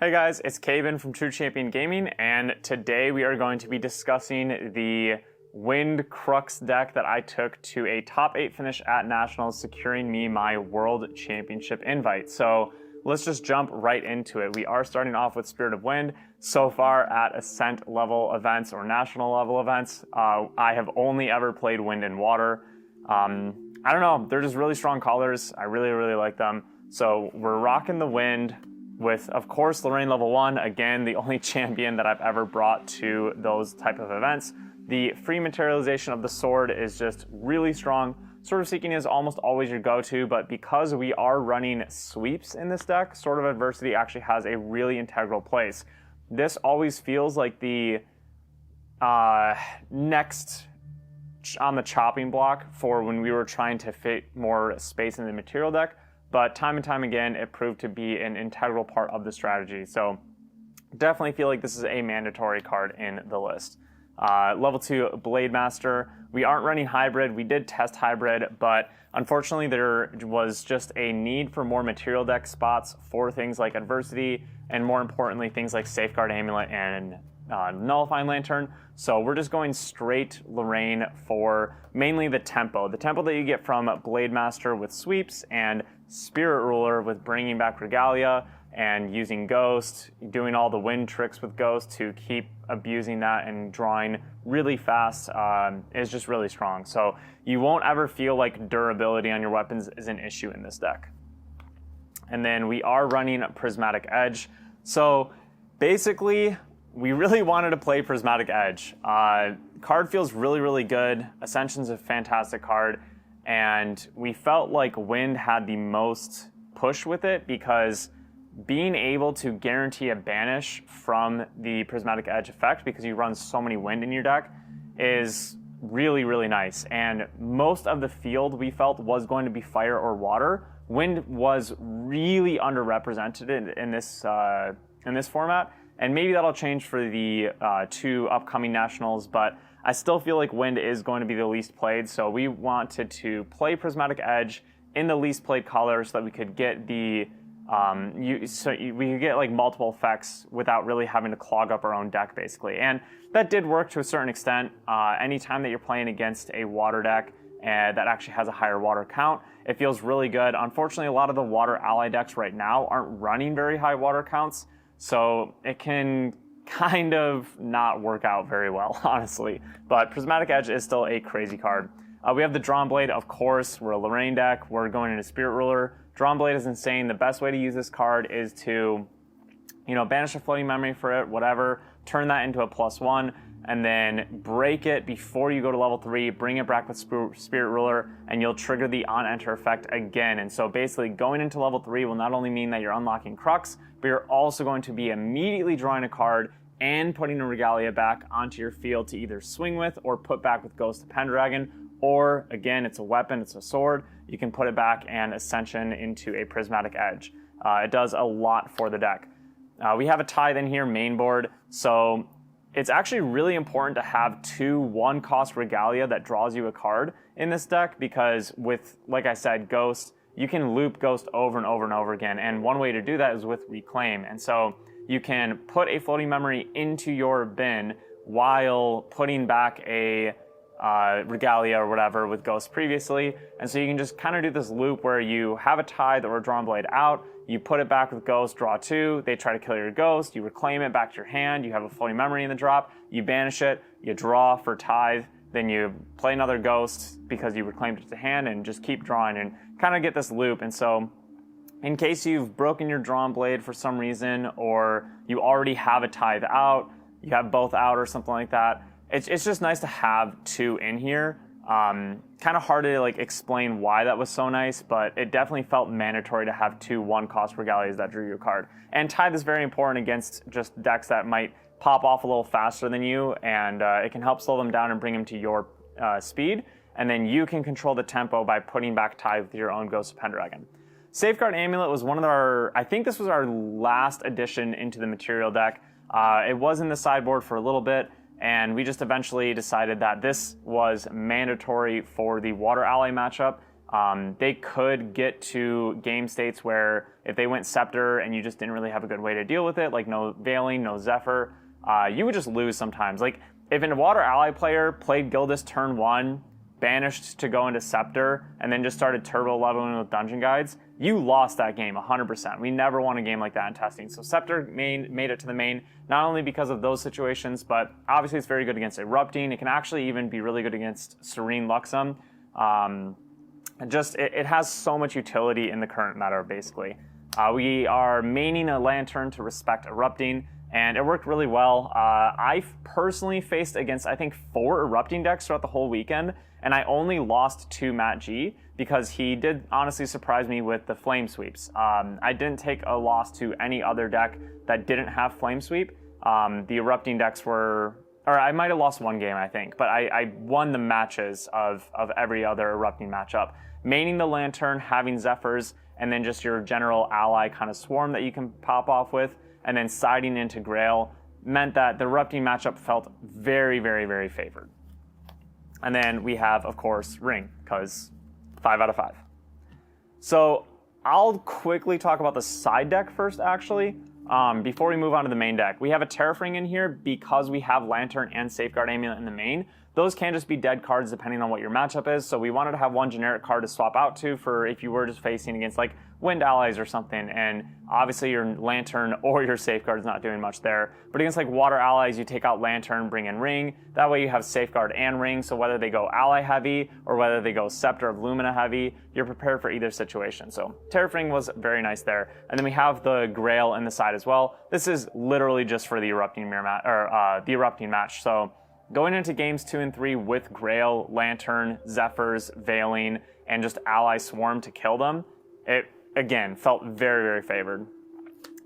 Hey guys, it's Caban from True Champion Gaming, and today we are going to be discussing the Wind Crux deck that I took to a top 8 finish at Nationals, securing me my World Championship invite. So let's just jump right into it. We are starting off with Spirit of Wind. So far at Ascent level events or National level events, I have only ever played Wind and Water. I don't know, they're just really strong colors. I really like them. So we're rocking the Wind with, of course, Lorraine level 1, again, the only champion that I've ever brought to those type of events. The free materialization of the sword is just really strong. Sword of Seeking is almost always your go-to, but because we are running sweeps in this deck, Sword of Adversity actually has a really integral place. This always feels like the next on the chopping block for when we were trying to fit more space in the material deck. But time and time again, it proved to be an integral part of the strategy. So definitely feel like this is a mandatory card in the list. Level 2, Blade Master. We aren't running Hybrid. We did test Hybrid, but unfortunately there was just a need for more material deck spots for things like Adversity, and more importantly, things like Safeguard Amulet and Nullifying Lantern. So we're just going straight Lorraine for mainly the tempo. The tempo that you get from Blade Master with sweeps and Spirit Ruler with bringing back Regalia and using Ghost, doing all the wind tricks with Ghost to keep abusing that and drawing really fast is just really strong. So you won't ever feel like durability on your weapons is an issue in this deck. And then we are running Prismatic Edge. So basically, we really wanted to play Prismatic Edge. Card feels really good. Ascension's a fantastic card. And we felt like Wind had the most push with it because being able to guarantee a banish from the Prismatic Edge effect, because you run so many Wind in your deck, is really nice. And most of the field we felt was going to be Fire or Water. Wind was really underrepresented in this format. And maybe that'll change for the 2 upcoming Nationals, but I still feel like Wind is going to be the least played, so we wanted to play Prismatic Edge in the least played color so that we could get the we could get like multiple effects without really having to clog up our own deck, basically. And that did work to a certain extent. Anytime that you're playing against a water deck that actually has a higher water count, it feels really good. Unfortunately, a lot of the water ally decks right now aren't running very high water counts, so it can kind of not work out very well, honestly. But Prismatic Edge is still a crazy card. We have the Drawn Blade, of course. We're a Lorraine deck. We're going into Spirit Ruler. Drawn Blade is insane. The best way to use this card is to, banish a floating memory for it, whatever, turn that into a +1, and then break it before you go to level 3, bring it back with Spirit Ruler, and you'll trigger the on-enter effect again. And so basically going into level 3 will not only mean that you're unlocking Crux, but you're also going to be immediately drawing a card and putting a Regalia back onto your field to either swing with or put back with Ghost of Pendragon, or again, it's a weapon, it's a sword, you can put it back and Ascension into a Prismatic Edge. It does a lot for the deck. We have a Tithe in here, main board, so it's actually really important to have 2 1-cost Regalia that draws you a card in this deck, because with, like I said, Ghost, you can loop Ghost over and over again, and one way to do that is with Reclaim. And so you can put a floating memory into your bin while putting back a Regalia or whatever with Ghost previously. And so you can just kind of do this loop where you have a Tithe or a Drawn Blade out, you put it back with Ghost, draw 2, they try to kill your Ghost, you reclaim it back to your hand, you have a floating memory in the drop, you banish it, you draw for Tithe, then you play another Ghost because you reclaimed it to hand, and just keep drawing and kind of get this loop. And so in case you've broken your Drawn Blade for some reason, or you already have a Tithe out, you have both out or something like that, it's just nice to have 2 in here. Kind of hard to explain why that was so nice, but it definitely felt mandatory to have 2 1-cost Regalias that drew your card. And Tithe is very important against just decks that might pop off a little faster than you, and it can help slow them down and bring them to your speed, and then you can control the tempo by putting back Tithe with your own Ghost of Pendragon. Safeguard Amulet was one of I think this was our last addition into the material deck. It was in the sideboard for a little bit, and we just eventually decided that this was mandatory for the Water Ally matchup. They could get to game states where if they went Scepter and you just didn't really have a good way to deal with it, like no Veiling, no Zephyr, you would just lose sometimes. Like if a Water Ally player played Gildas turn 1, banished to go into Scepter, and then just started turbo leveling with Dungeon Guides, you lost that game 100%. We never won a game like that in testing. So Scepter made it to the main, not only because of those situations, but obviously it's very good against Erupting. It can actually even be really good against Serene Luxem. It has so much utility in the current meta, basically. We are maining a Lantern to respect Erupting, and it worked really well. I personally faced against, I think, 4 Erupting decks throughout the whole weekend, and I only lost to Matt G because he did honestly surprise me with the Flame Sweeps. I didn't take a loss to any other deck that didn't have Flame Sweep. The Erupting decks were, or I might have lost one game, I think, but I won the matches of every other Erupting matchup. Maining the Lantern, having Zephyrs, and then just your general ally kind of swarm that you can pop off with, and then siding into Grail meant that the Erupting matchup felt very, very, very favored. And then we have, of course, Ring, because 5 out of 5. So I'll quickly talk about the side deck first, actually, before we move on to the main deck. We have a Tariff Ring in here because we have Lantern and Safeguard Amulet in the main. Those can just be dead cards depending on what your matchup is, so we wanted to have one generic card to swap out to for if you were just facing against like Wind Allies or something, and obviously your Lantern or your Safeguard is not doing much there. But against like Water Allies, you take out Lantern, bring in Ring. That way you have Safeguard and Ring, so whether they go Ally heavy or whether they go Scepter of Lumina heavy, you're prepared for either situation. So Tariff Ring was very nice there. And then we have the Grail in the side as well. This is literally just for the Erupting the Erupting match. So going into games 2 and 3 with Grail, Lantern, Zephyrs, Veiling, and just Ally Swarm to kill them, it again felt very, very favored.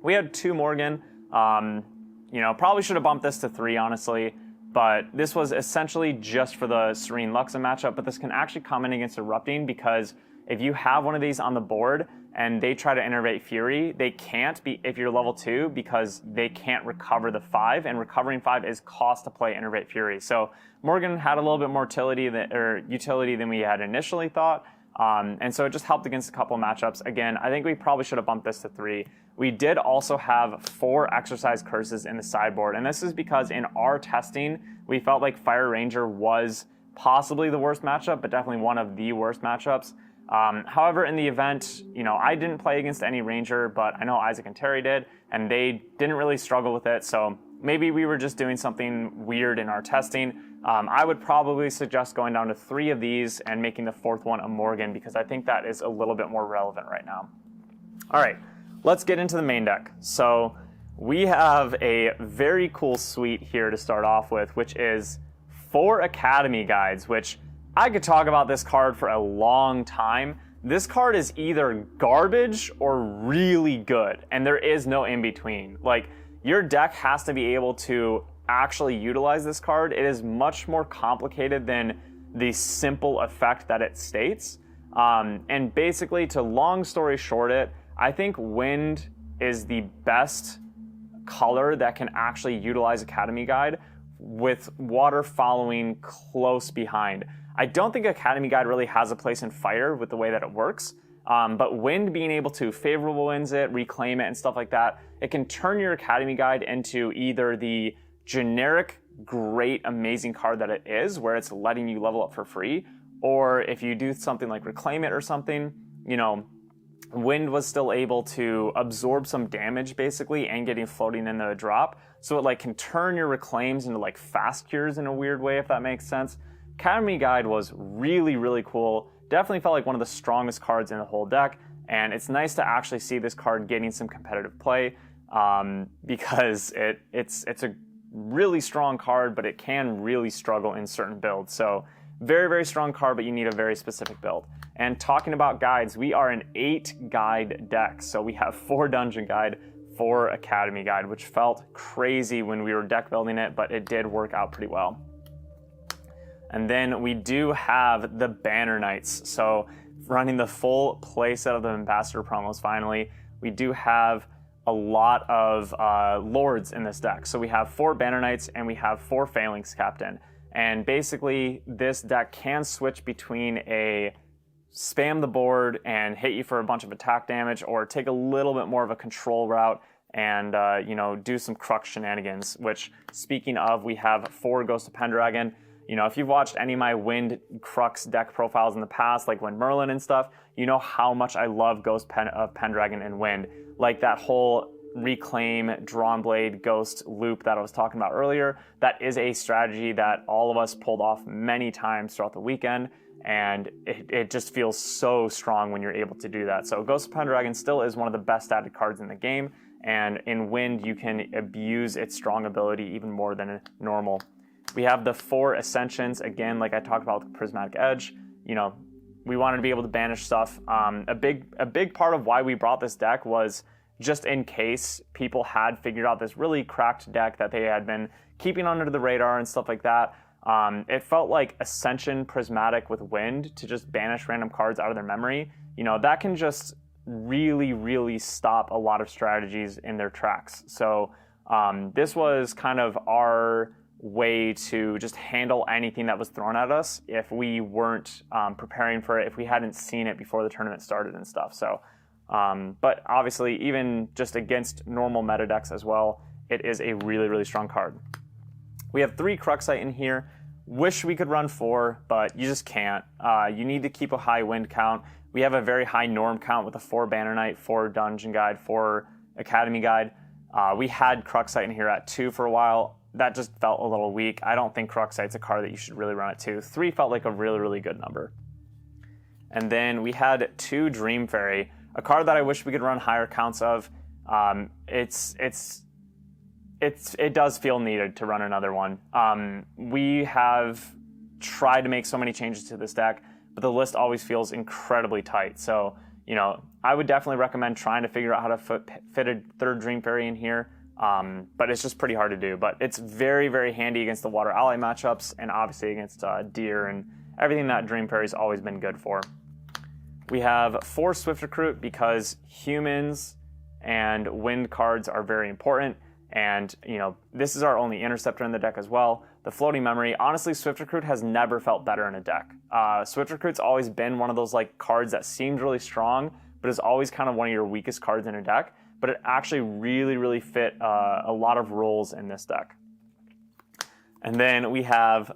We had 2 Morgan. Probably should have bumped this to 3, honestly, but this was essentially just for the Serene Luxem matchup, but this can actually come in against Erupting because if you have one of these on the board and they try to Innervate Fury, they can't be if you're level 2 because they can't recover the 5, and recovering 5 is cost to play Innervate Fury. So Morgan had a little bit more utility than we had initially thought, and so it just helped against a couple matchups. Again, I think we probably should have bumped this to 3. We did also have 4 Exercise Curses in the sideboard, and this is because in our testing, we felt like Fire Ranger was possibly the worst matchup, but definitely one of the worst matchups. However, in the event, I didn't play against any Ranger, but I know Isaac and Terry did, and they didn't really struggle with it, so maybe we were just doing something weird in our testing. I would probably suggest going down to 3 of these and making the 4th one a Morgan, because I think that is a little bit more relevant right now. All right, let's get into the main deck. So we have a very cool suite here to start off with, which is 4 Academy Guides, which I could talk about this card for a long time. This card is either garbage or really good, and there is no in between. Like, your deck has to be able to actually utilize this card. It is much more complicated than the simple effect that it states. And basically, to long story short it, I think Wind is the best color that can actually utilize Academy Guide, with Water following close behind. I don't think Academy Guide really has a place in Fire with the way that it works, but Wind being able to favorable winds it, reclaim it, and stuff like that, it can turn your Academy Guide into either the generic, great, amazing card that it is, where it's letting you level up for free, or if you do something like Reclaim It or something, Wind was still able to absorb some damage, basically, and getting floating in the drop, so it can turn your Reclaims into fast cures in a weird way, if that makes sense. Academy Guide was really, really cool. Definitely felt like one of the strongest cards in the whole deck, and it's nice to actually see this card getting some competitive play, because it's a really strong card, but it can really struggle in certain builds. So very, very strong card, but you need a very specific build. And talking about guides, we are an 8 guide deck. So we have 4 Dungeon Guide, 4 Academy Guide, which felt crazy when we were deck building it, but it did work out pretty well. And then we do have the Banner Knights. So running the full playset of the Ambassador promos finally, we do have a lot of Lords in this deck. So we have 4 Banner Knights and we have 4 Phalanx Captain. And basically this deck can switch between a spam the board and hit you for a bunch of attack damage, or take a little bit more of a control route and do some Crux shenanigans. Which, speaking of, we have 4 Ghost of Pendragon. If you've watched any of my Wind Crux deck profiles in the past, like Wind Merlin and stuff, you know how much I love Ghost of Pendragon and Wind. Like that whole Reclaim, Drawn Blade, Ghost loop that I was talking about earlier, that is a strategy that all of us pulled off many times throughout the weekend, and it just feels so strong when you're able to do that. So Ghost of Pendragon still is one of the best added cards in the game, and in Wind you can abuse its strong ability even more than normal. We have the 4 Ascensions, again, like I talked about with Prismatic Edge. We wanted to be able to banish stuff. A big part of why we brought this deck was just in case people had figured out this really cracked deck that they had been keeping under the radar and stuff like that. It felt like Ascension Prismatic with Wind to just banish random cards out of their memory. That can just really, really stop a lot of strategies in their tracks. So this was kind of our way to just handle anything that was thrown at us if we weren't preparing for it, if we hadn't seen it before the tournament started and stuff. So, but obviously, even just against normal meta decks as well, it is a really, really strong card. We have 3 Cruxite in here. Wish we could run 4, but you just can't. You need to keep a high Wind count. We have a very high Norm count with a 4 Banner Knight, 4 Dungeon Guide, 4 Academy Guide. We had Cruxite in here at 2 for a while. That just felt a little weak. I don't think Cruxite's a card that you should really run at 2. 3 felt like a really, really good number. And then we had 2 Dream Fairy, a card that I wish we could run higher counts of. It does feel needed to run another one. We have tried to make so many changes to this deck, but the list always feels incredibly tight. So, I would definitely recommend trying to figure out how to fit a 3rd Dream Fairy in here. But it's just pretty hard to do. But it's very, very handy against the Water Ally matchups, and obviously against Deer and everything that Dream Fairy's always been good for. We have 4 Swift Recruit because humans and Wind cards are very important. And, this is our only interceptor in the deck as well. The Floating Memory, honestly, Swift Recruit has never felt better in a deck. Swift Recruit's always been one of those cards that seemed really strong, but is always kind of one of your weakest cards in a deck. But it actually really, really fit a lot of roles in this deck. And then we have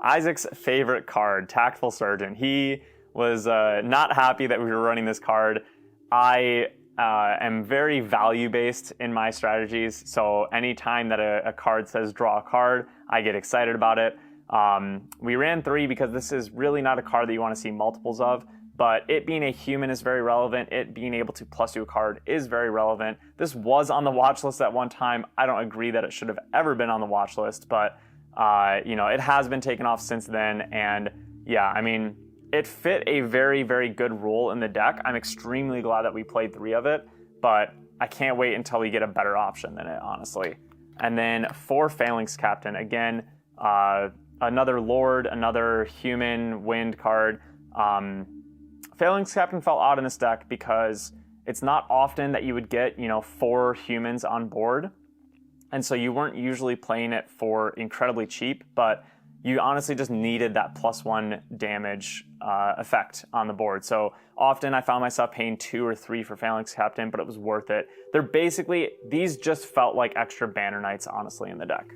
Isaac's favorite card, Tactful Surgeon. He was not happy that we were running this card. I am very value-based in my strategies, so anytime that a card says draw a card, I get excited about it. We ran 3 because this is really not a card that you want to see multiples of. But it being a human is very relevant. It being able to plus you a card is very relevant. This was on the watch list at one time. I don't agree that it should have ever been on the watch list, but it has been taken off since then. And yeah, it fit a very, very good role in the deck. I'm extremely glad that we played 3 of it, but I can't wait until we get a better option than it, honestly. And then 4 Phalanx Captain. Again, another Lord, another human Wind card. Phalanx Captain felt odd in this deck because it's not often that you would get, 4 humans on board. And so you weren't usually playing it for incredibly cheap, but you honestly just needed that +1 damage effect on the board. So often I found myself paying 2 or 3 for Phalanx Captain, but it was worth it. These just felt like extra Banner Knights, honestly, in the deck.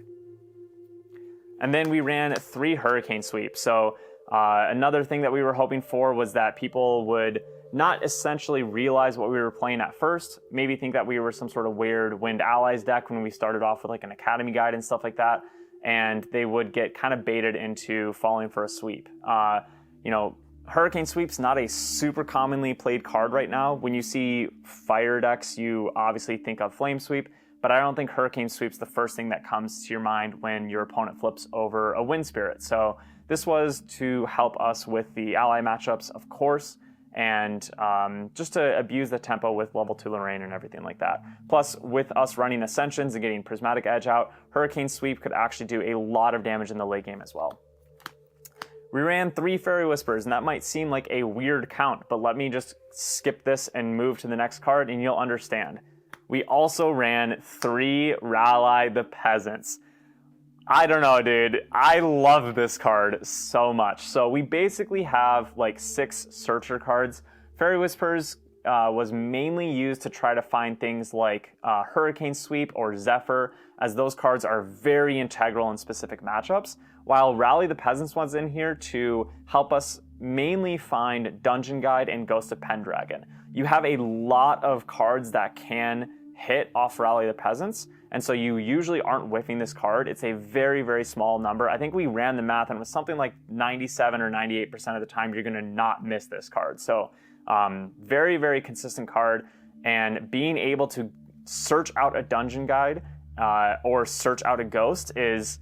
And then we ran 3 Hurricane Sweep. So another thing that we were hoping for was that people would not essentially realize what we were playing at first, maybe think that we were some sort of weird Wind Allies deck when we started off with an Academy Guide and stuff like that, and they would get kind of baited into falling for a sweep. Hurricane Sweep's not a super commonly played card right now. When you see fire decks, you obviously think of Flame Sweep, but I don't think Hurricane Sweep's the first thing that comes to your mind when your opponent flips over a Wind Spirit. So this was to help us with the ally matchups, of course, and just to abuse the tempo with level 2 Lorraine and everything like that. Plus, with us running Ascensions and getting Prismatic Edge out, Hurricane Sweep could actually do a lot of damage in the late game as well. We ran 3 Fairy Whispers, and that might seem like a weird count, but let me just skip this and move to the next card, and you'll understand. We also ran 3 Rally the Peasants. I don't know, dude. I love this card so much. So we basically have like 6 searcher cards. Fairy Whispers was mainly used to try to find things like Hurricane Sweep or Zephyr, as those cards are very integral in specific matchups, while Rally the Peasants was in here to help us mainly find Dungeon Guide and Ghost of Pendragon. You have a lot of cards that can hit off Rally the Peasants, and so you usually aren't whiffing this card. It's a very, very small number. I think we ran the math and it was something like 97 or 98% of the time you're going to not miss this card. So very, very consistent card, and being able to search out a Dungeon Guide or search out a Ghost is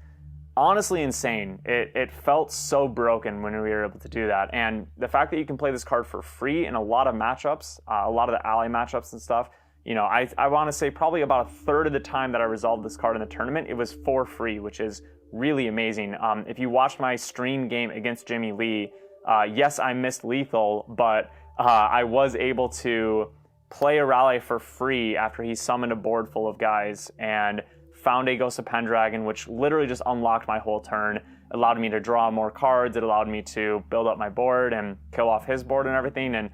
honestly insane. It felt so broken when we were able to do that, and the fact that you can play this card for free in a lot of matchups, a lot of the ally matchups and stuff, you know, I want to say probably about a third of the time that I resolved this card in the tournament, it was for free, which is really amazing. If you watched my stream game against Jimmy Lee, yes, I missed lethal, but I was able to play a rally for free after he summoned a board full of guys and found a Ghost of Pendragon, which literally just unlocked my whole turn. It allowed me to draw more cards. It allowed me to build up my board and kill off his board and everything. And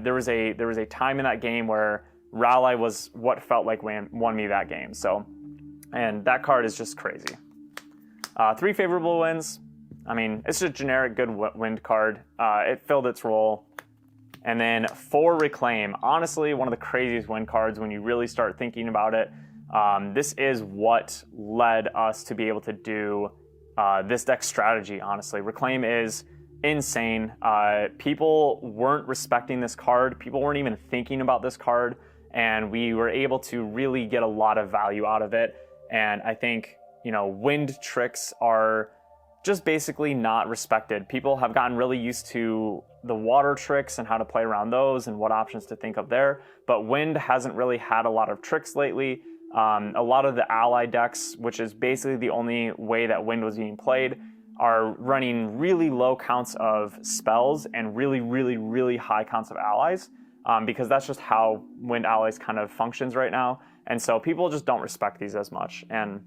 there was a time in that game where Rally was what felt like won me that game. So, and that card is just crazy. 3 favorable wins. I mean, it's just a generic good wind card. It filled its role. And then 4 Reclaim. Honestly, one of the craziest win cards when you really start thinking about it. This is what led us to be able to do this deck strategy, honestly. Reclaim is insane. People weren't respecting this card. People weren't even thinking about this card. And we were able to really get a lot of value out of it. And I think, you know, wind tricks are just basically not respected. People have gotten really used to the water tricks and how to play around those and what options to think of there. But wind hasn't really had a lot of tricks lately. A lot of the ally decks, which is basically the only way that wind was being played, are running really low counts of spells and really, really, really high counts of allies. Because that's just how wind allies kind of functions right now. And so people just don't respect these as much. And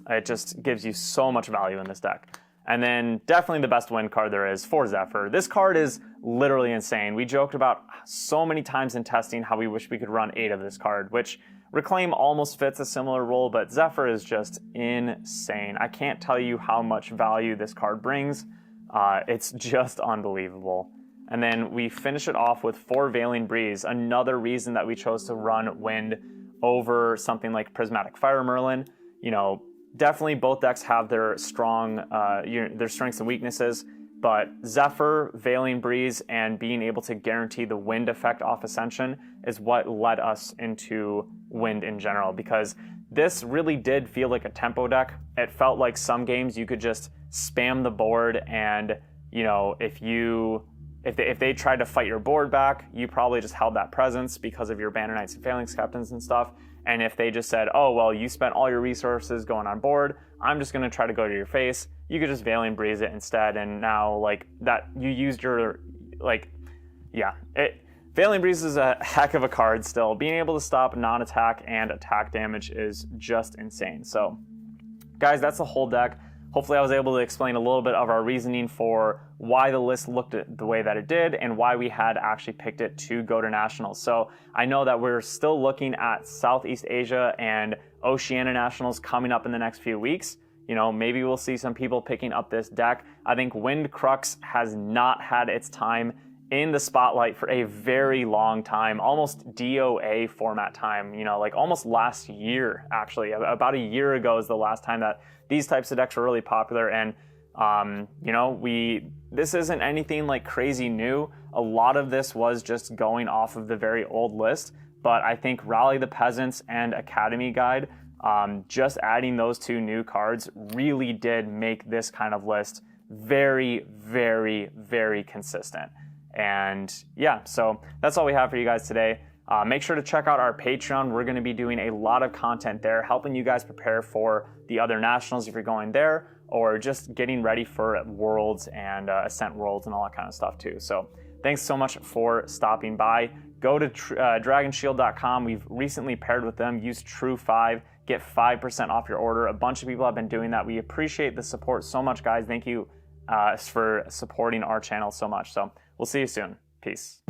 it just gives you so much value in this deck. And then definitely the best wind card there is for Zephyr. This card is literally insane. We joked about so many times in testing how we wish we could run 8 of this card, which Reclaim almost fits a similar role, but Zephyr is just insane. I can't tell you how much value this card brings. It's just unbelievable. And then we finish it off with 4 Veiling Breeze, another reason that we chose to run Wind over something like Prismatic Fire Merlin. You know, definitely both decks have their strong, their strengths and weaknesses, but Zephyr, Veiling Breeze, and being able to guarantee the Wind effect off Ascension is what led us into Wind in general, because this really did feel like a tempo deck. It felt like some games you could just spam the board, and, you know, if they tried to fight your board back, you probably just held that presence because of your Banner Knights and Phalanx Captains and stuff. And if they just said, oh, well, you spent all your resources going on board, I'm just going to try to go to your face, you could just Veiling Breeze it instead. And now, like, that you used your, like, yeah. Veiling Breeze is a heck of a card still. Being able to stop non-attack and attack damage is just insane. So, guys, that's the whole deck. Hopefully I was able to explain a little bit of our reasoning for why the list looked the way that it did and why we had actually picked it to go to Nationals. So I know that we're still looking at Southeast Asia and Oceania Nationals coming up in the next few weeks. You know, maybe we'll see some people picking up this deck. I think Wind Crux has not had its time in the spotlight for a very long time, almost DOA format time, you know, like almost last year, actually. About a year ago is the last time that these types of decks were really popular. And, you know, this isn't anything like crazy new. A lot of this was just going off of the very old list. But I think Rally the Peasants and Academy Guide, just adding those 2 new cards really did make this kind of list very, very, very consistent. And yeah, so that's all we have for you guys today. Make sure to check out our Patreon. We're going to be doing a lot of content there, helping you guys prepare for the other Nationals if you're going there, or just getting ready for Worlds and Ascent Worlds and all that kind of stuff too. So thanks so much for stopping by. Go to dragonshield.com. We've recently paired with them. Use True 5. get 5% off your order. A bunch of people have been doing that. We appreciate the support so much, guys. Thank you for supporting our channel so much. So we'll see you soon. Peace.